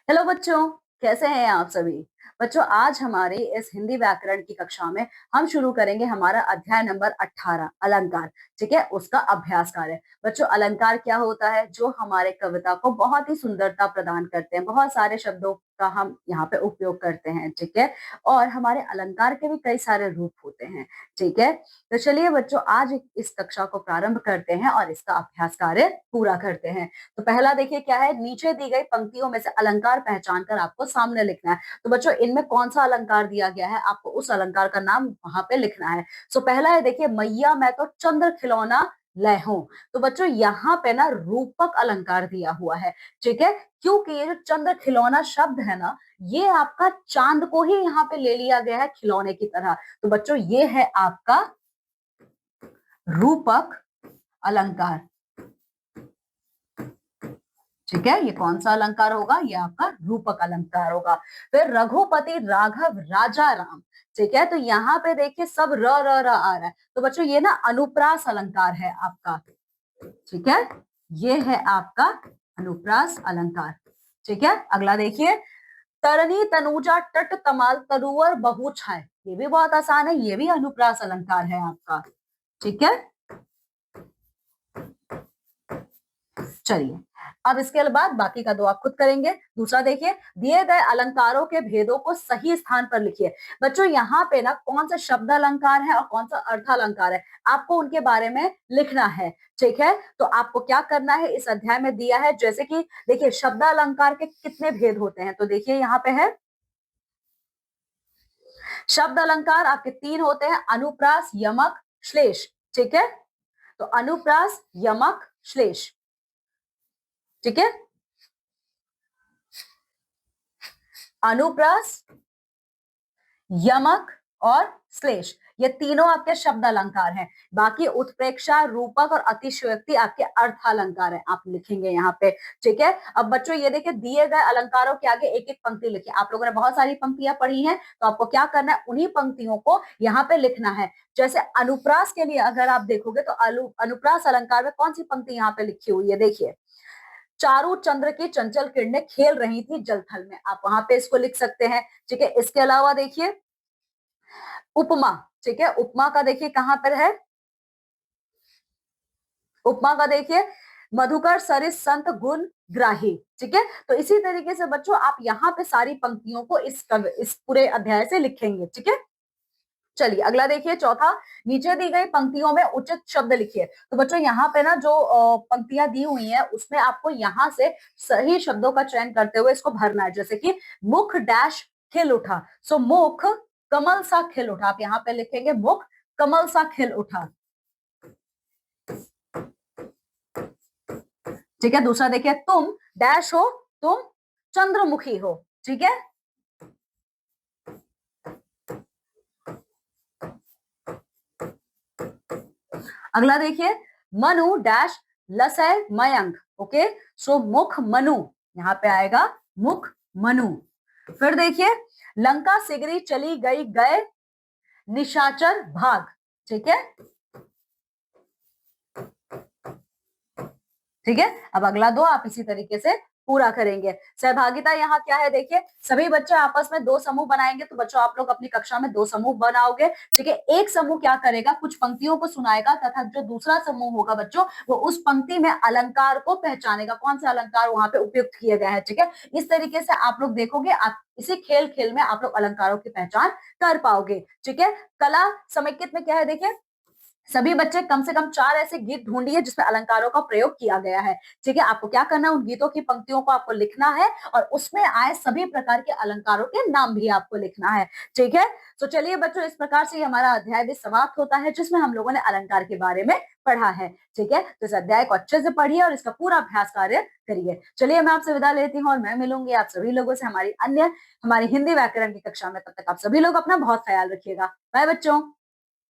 Hello बच्चों, कैसे हैं आप सभी। बच्चों, आज हमारी इस हिंदी व्याकरण की कक्षा में हम शुरू करेंगे हमारा अध्याय नंबर 18 अलंकार। ठीक है, उसका अभ्यास कार्य। बच्चों, अलंकार क्या होता है? जो हमारे कविता को बहुत ही सुंदरता प्रदान करते हैं। बहुत सारे शब्दों का हम यहाँ पे उपयोग करते हैं। ठीक है, और हमारे अलंकार के भी कई सारे रूप होते हैं। ठीक है, तो चलिए बच्चों, आज इस कक्षा को प्रारंभ करते हैं और इसका अभ्यास कार्य पूरा करते हैं। तो पहला देखिए क्या है, नीचे दी गई पंक्तियों में से अलंकार पहचान कर आपको सामने लिखना है। तो बच्चों, इनमें कौन सा अलंकार दिया गया है, आपको उस अलंकार का नाम वहां पे लिखना है। सो पहला है, देखिए, मैया मैं तो चंद्र खिलौना लहूं। तो बच्चों, यहाँ पे ना रूपक अलंकार दिया हुआ है। ठीक है, क्योंकि ये जो चंद्र खिलौना शब्द है ना, ये आपका चांद को ही यहाँ पे ले लिया गया है खिलौने की तरह। तो बच्चों, ये है आपका रूपक अलंकार। ठीक है, ये कौन सा अलंकार होगा? ये आपका रूपक अलंकार होगा। फिर रघुपति राघव राजा राम। ठीक है, तो यहाँ पे देखिए सब र र र आ रहा है। तो बच्चों, ये ना अनुप्रास अलंकार है आपका। ठीक है, ये है आपका अनुप्रास अलंकार। ठीक है, अगला देखिए, तरनी तनुजा तट तमाल तरुवर बहु छाय। ये भी बहुत आसान है, ये भी अनुप्रास अलंकार है आपका। ठीक है, चलिए अब इसके बाद बाकी का दो आप खुद करेंगे। दूसरा देखिए, दिए गए अलंकारों के भेदों को सही स्थान पर लिखिए। बच्चों, यहाँ पे ना कौन सा शब्द अलंकार है और कौन सा अर्थ अलंकार है, आपको उनके बारे में लिखना है। ठीक है, तो आपको क्या करना है, इस अध्याय में दिया है। जैसे कि देखिए, शब्द अलंकार के कितने भेद होते हैं, तो देखिए यहाँ पे है, शब्द अलंकार आपके तीन होते हैं, अनुप्रास, यमक, श्लेष। ठीक है, तो अनुप्रास, यमक, श्लेष। ठीक है, अनुप्रास, यमक और श्लेष, ये तीनों आपके शब्द अलंकार हैं। बाकी उत्प्रेक्षा, रूपक और अतिशयोक्ति आपके अर्थ अलंकार हैं। आप लिखेंगे यहाँ पे। ठीक है, अब बच्चों ये देखिए, दिए गए अलंकारों के आगे एक एक पंक्ति लिखिए। आप लोगों ने बहुत सारी पंक्तियां पढ़ी हैं, तो आपको क्या करना है, उन्हीं पंक्तियों को यहाँ पे लिखना है। जैसे अनुप्रास के लिए अगर आप देखोगे तो अनुप्रास अलंकार में कौन सी पंक्ति यहाँ पे लिखी हुई है, देखिए, चारों चंद्र की चंचल किरणें खेल रही थी जलथल में। आप वहां पे इसको लिख सकते हैं। ठीक है, इसके अलावा देखिए उपमा। ठीक है, उपमा का देखिए कहां पर है, उपमा का देखिए, मधुकर सरिस संत गुण ग्राही। ठीक है, तो इसी तरीके से बच्चों आप यहाँ पे सारी पंक्तियों को इस पूरे अध्याय से लिखेंगे। ठीक है, चलिए अगला देखिए, चौथा, नीचे दी गई पंक्तियों में उचित शब्द लिखिए। तो बच्चों, यहाँ पे ना जो पंक्तियां दी हुई हैं, उसमें आपको यहाँ से सही शब्दों का चयन करते हुए इसको भरना है। जैसे कि मुख डैश खिल उठा। सो मुख कमल सा खिल उठा, आप यहाँ पे लिखेंगे मुख कमल सा खिल उठा। ठीक है, दूसरा देखिए, तुम डैश हो, तुम चंद्रमुखी हो। ठीक है, अगला देखिए, मनु डैश लसय मयंक। ओके, सो मुख मनु, यहां पे आएगा मुख मनु। फिर देखिए, लंका सिगरी चली गई गए निशाचर भाग। ठीक है, ठीक है, अब अगला दो आप इसी तरीके से पूरा करेंगे। सहभागिता यहाँ क्या है, देखिए, सभी बच्चे आपस में दो समूह बनाएंगे। तो बच्चों, आप लोग अपनी कक्षा में दो समूह बनाओगे। ठीक है, एक समूह क्या करेगा, कुछ पंक्तियों को सुनाएगा, तथा जो दूसरा समूह होगा बच्चों, वो उस पंक्ति में अलंकार को पहचानेगा, कौन सा अलंकार वहां पे उपयुक्त किए गए हैं। ठीक है, इस तरीके से आप लोग देखोगे, आप इसी खेल खेल में आप लोग अलंकारों की पहचान कर पाओगे। ठीक है, कला समेकित में क्या है, देखिए, सभी बच्चे कम से कम चार ऐसे गीत ढूंढिए जिसमें अलंकारों का प्रयोग किया गया है। ठीक है, आपको क्या करना है, उन गीतों की पंक्तियों को आपको लिखना है और उसमें आए सभी प्रकार के अलंकारों के नाम भी आपको लिखना है। ठीक है, तो चलिए बच्चों, इस प्रकार से हमारा अध्याय भी समाप्त होता है, जिसमें हम लोगों ने अलंकार के बारे में पढ़ा है। ठीक है, तो इस अध्याय को अच्छे से पढ़िए और इसका पूरा अभ्यास कार्य करिए। चलिए, मैं आपसे विदा लेती हूँ और मैं मिलूंगी आप सभी लोगों से हमारी हिंदी व्याकरण की कक्षा में। तब तक आप सभी लोग अपना बहुत ख्याल रखिएगा। बाय बच्चों।